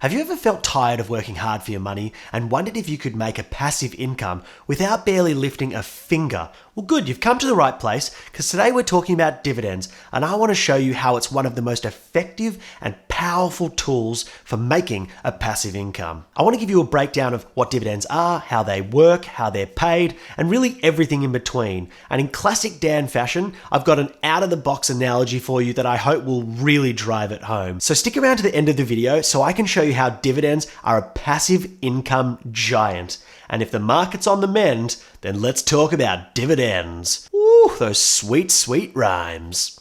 Have you ever felt tired of working hard for your money and wondered if you could make a passive income without barely lifting a finger? Well, good, you've come to the right place because today we're talking about dividends, and I want to show you how it's one of the most effective and powerful tools for making a passive income. I want to give you a breakdown of what dividends are, how they work, how they're paid, and really everything in between. And in classic Dan fashion, I've got an out-of-the-box analogy for you that I hope will really drive it home. So stick around to the end of the video so I can show you how dividends are a passive income giant. And if the market's on the mend, then let's talk about dividends. Ooh, those sweet, sweet rhymes.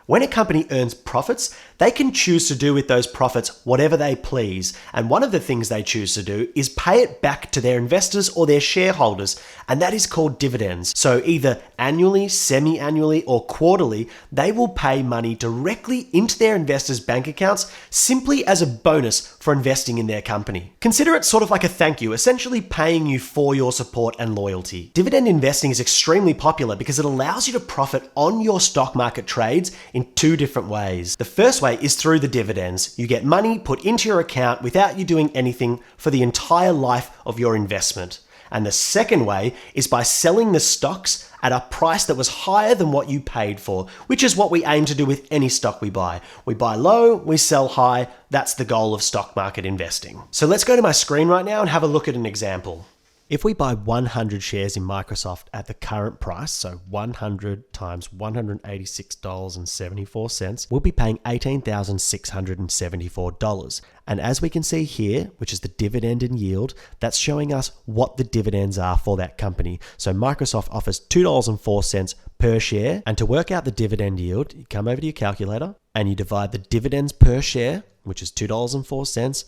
When a company earns profits, they can choose to do with those profits whatever they please. And one of the things they choose to do is pay it back to their investors or their shareholders. And that is called dividends. So either annually, semi-annually, or quarterly, they will pay money directly into their investors' bank accounts simply as a bonus for investing in their company. Consider it sort of like a thank you, essentially paying you for your support and loyalty. Dividend investing is extremely popular because it allows you to profit on your stock market trades in two different ways. The first way is through the dividends. You get money put into your account without you doing anything for the entire life of your investment. And the second way is by selling the stocks at a price that was higher than what you paid for, which is what we aim to do with any stock we buy. We buy low, we sell high. That's the goal of stock market investing. So let's go to my screen right now and have a look at an example. If we buy 100 shares in Microsoft at the current price, so 100 times $186.74, we'll be paying $18,674. And as we can see here, which is the dividend and yield, that's showing us what the dividends are for that company. So Microsoft offers $2.04 per share. And to work out the dividend yield, you come over to your calculator and you divide the dividends per share, which is $2.04,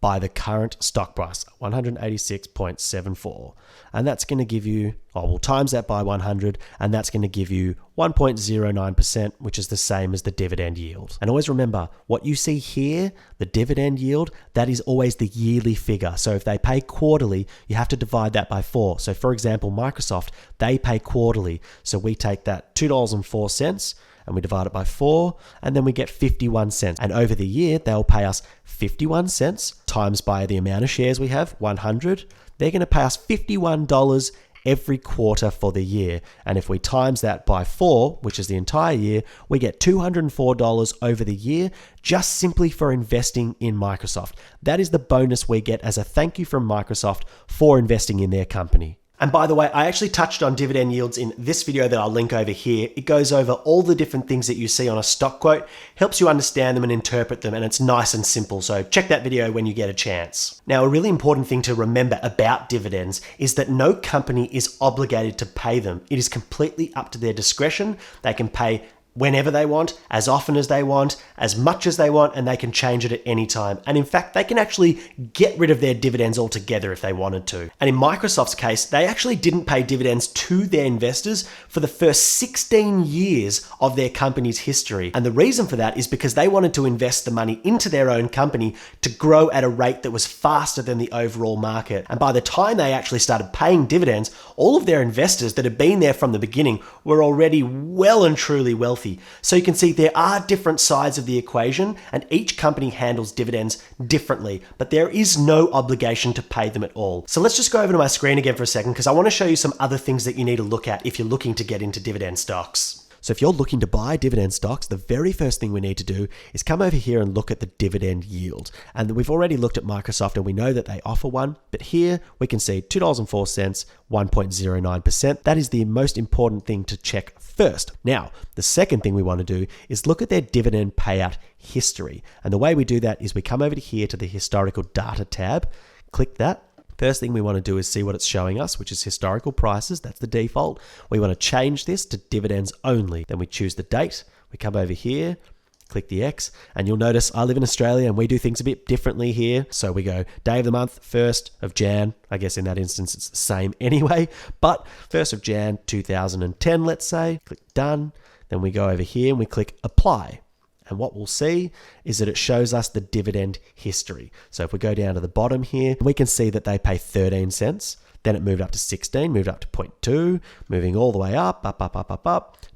by the current stock price, 186.74. And that's going to give you, we'll times that by 100, and that's going to give you 1.09%, which is the same as the dividend yield. And always remember, what you see here, the dividend yield, that is always the yearly figure. So if they pay quarterly, you have to divide that by 4. So for example, Microsoft, they pay quarterly. So we take that $2.04, and we divide it by 4, and then we get 51 cents. And over the year, they'll pay us 51 cents times by the amount of shares we have, 100. They're going to pay us $51 every quarter for the year. And if we times that by 4, which is the entire year, we get $204 over the year just simply for investing in Microsoft. That is the bonus we get as a thank you from Microsoft for investing in their company. And by the way, I actually touched on dividend yields in this video that I'll link over here. It goes over all the different things that you see on a stock quote, helps you understand them and interpret them, and it's nice and simple. So check that video when you get a chance. Now, a really important thing to remember about dividends is that no company is obligated to pay them. It is completely up to their discretion. They can pay whenever they want, as often as they want, as much as they want, and they can change it at any time. And in fact, they can actually get rid of their dividends altogether if they wanted to. And in Microsoft's case, they actually didn't pay dividends to their investors for the first 16 years of their company's history. And the reason for that is because they wanted to invest the money into their own company to grow at a rate that was faster than the overall market. And by the time they actually started paying dividends, all of their investors that had been there from the beginning were already well and truly wealthy. So you can see there are different sides of the equation, and each company handles dividends differently, but there is no obligation to pay them at all. So let's just go over to my screen again for a second because I want to show you some other things that you need to look at if you're looking to get into dividend stocks. So if you're looking to buy dividend stocks, the very first thing we need to do is come over here and look at the dividend yield. And we've already looked at Microsoft and we know that they offer one, but here we can see $2.04, 1.09%. That is the most important thing to check first. Now, the second thing we want to do is look at their dividend payout history. And the way we do that is we come over here to the historical data tab, click that. First thing we want to do is see what it's showing us, which is historical prices. That's the default. We want to change this to dividends only. Then we choose the date. We come over here, click the X, and you'll notice I live in Australia and we do things a bit differently here. So we go day of the month, 1st of Jan. I guess in that instance, it's the same anyway, but 1st of Jan, 2010, let's say. Click done. Then we go over here and we click apply. And what we'll see is that it shows us the dividend history. So if we go down to the bottom here, we can see that they pay 13 cents. Then it moved up to 16, moved up to 0.2, moving all the way up,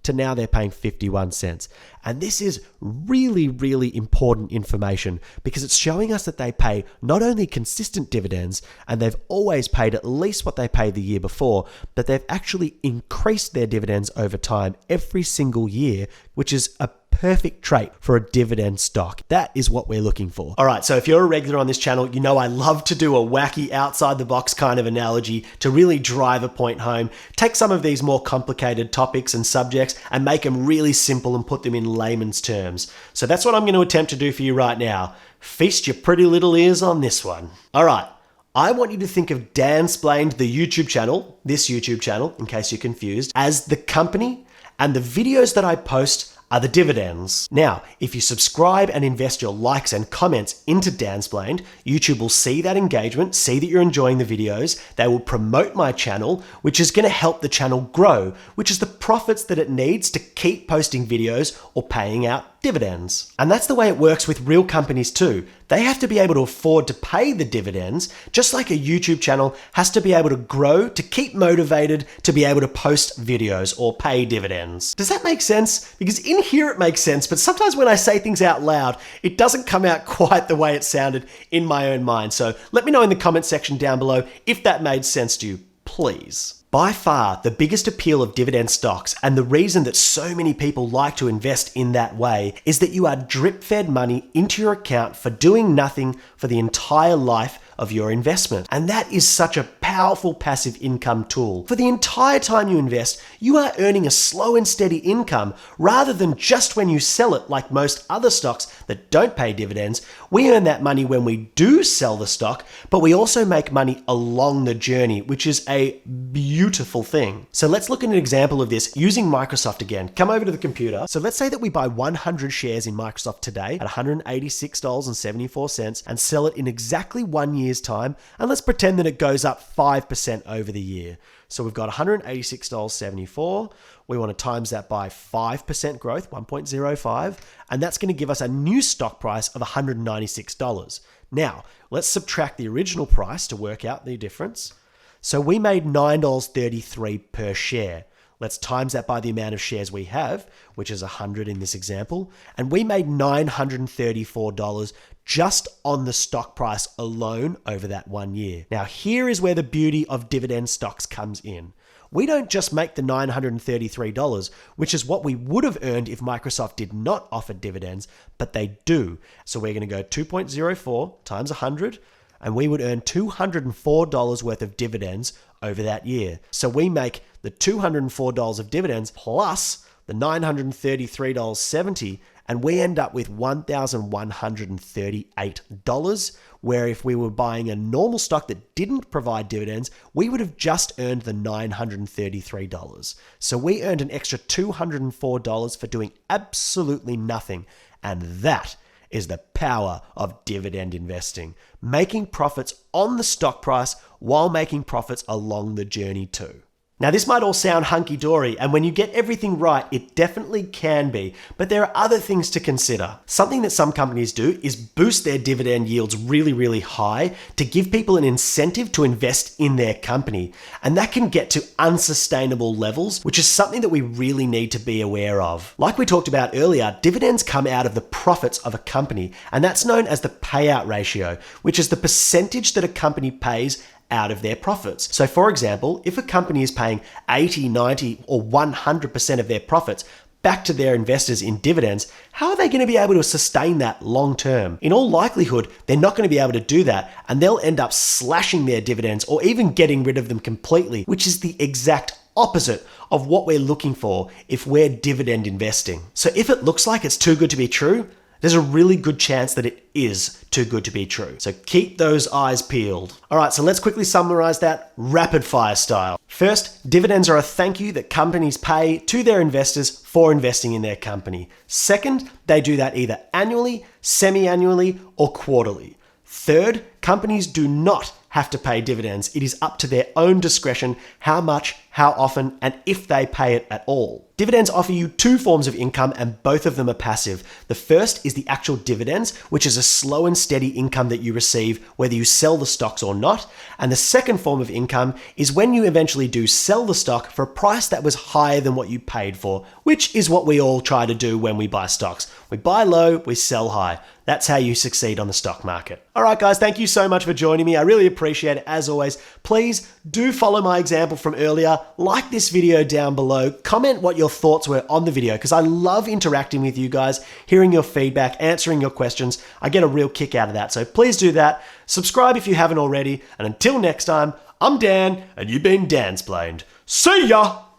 to now they're paying 51 cents. And this is really, really important information because it's showing us that they pay not only consistent dividends, and they've always paid at least what they paid the year before, but they've actually increased their dividends over time every single year, which is a perfect trait for a dividend stock. That is what we're looking for. All right, so if you're a regular on this channel, you know I love to do a wacky outside the box kind of analogy to really drive a point home. Take some of these more complicated topics and subjects and make them really simple and put them in layman's terms. So that's what I'm going to attempt to do for you right now. Feast your pretty little ears on this one. All right. I want you to think of Dansplained, the YouTube channel, this YouTube channel, in case you're confused, as the company, and the videos that I post are the dividends. Now, if you subscribe and invest your likes and comments into Dansplained, YouTube will see that engagement, see that you're enjoying the videos. They will promote my channel, which is going to help the channel grow, which is the profits that it needs to keep posting videos or paying out dividends. And that's the way it works with real companies too. They have to be able to afford to pay the dividends, just like a YouTube channel has to be able to grow to keep motivated to be able to post videos or pay dividends. Does that make sense? Because in here it makes sense, but sometimes when I say things out loud, it doesn't come out quite the way it sounded in my own mind. So let me know in the comment section down below if that made sense to you, please. By far, the biggest appeal of dividend stocks, and the reason that so many people like to invest in that way, is that you are drip-fed money into your account for doing nothing for the entire life of your investment. And that is such a powerful passive income tool. For the entire time you invest, you are earning a slow and steady income rather than just when you sell it like most other stocks that don't pay dividends. We earn that money when we do sell the stock, but we also make money along the journey, which is a beautiful thing. So let's look at an example of this using Microsoft again. Come over to the computer. So let's say that we buy 100 shares in Microsoft today at $186.74 and sell it in exactly 1 year's time, and let's pretend that it goes up 5% over the year. So we've got $186.74. We want to times that by 5% growth, 1.05, and that's going to give us a new stock price of $196. Now, let's subtract the original price to work out the difference. So we made $9.33 per share. Let's times that by the amount of shares we have, which is 100 in this example, and we made $934 just on the stock price alone over that 1 year. Now, here is where the beauty of dividend stocks comes in. We don't just make the $933, which is what we would have earned if Microsoft did not offer dividends, but they do. So we're going to go 2.04 times 100, and we would earn $204 worth of dividends over that year. So we make the $204 of dividends plus the $933.70, and we end up with $1,138, where if we were buying a normal stock that didn't provide dividends, we would have just earned the $933. So we earned an extra $204 for doing absolutely nothing, and that is the power of dividend investing, making profits on the stock price while making profits along the journey too. Now, this might all sound hunky-dory, and when you get everything right, it definitely can be, but there are other things to consider. Something that some companies do is boost their dividend yields really, really high to give people an incentive to invest in their company, and that can get to unsustainable levels, which is something that we really need to be aware of. Like we talked about earlier, dividends come out of the profits of a company, and that's known as the payout ratio, which is the percentage that a company pays out of their profits. So for example, if a company is paying 80, 90, or 100% of their profits back to their investors in dividends, how are they going to be able to sustain that long term? In all likelihood, they're not going to be able to do that, and they'll end up slashing their dividends or even getting rid of them completely, which is the exact opposite of what we're looking for if we're dividend investing. So if it looks like it's too good to be true, there's a really good chance that it is too good to be true. So keep those eyes peeled. All right, so let's quickly summarize that rapid fire style. First, dividends are a thank you that companies pay to their investors for investing in their company. Second, they do that either annually, semi-annually, or quarterly. Third, companies do not have to pay dividends. It is up to their own discretion how much, how often, and if they pay it at all. Dividends offer you two forms of income, and both of them are passive. The first is the actual dividends, which is a slow and steady income that you receive whether you sell the stocks or not. And the second form of income is when you eventually do sell the stock for a price that was higher than what you paid for, which is what we all try to do when we buy stocks. We buy low, we sell high. That's how you succeed on the stock market. All right, guys, thank you so much for joining me. I really appreciate it. As always, please do follow my example from earlier. Like this video down below. Comment what your thoughts were on the video, because I love interacting with you guys, hearing your feedback, answering your questions. I get a real kick out of that. So please do that. Subscribe if you haven't already. And until next time, I'm Dan, and you've been Dansplained. See ya!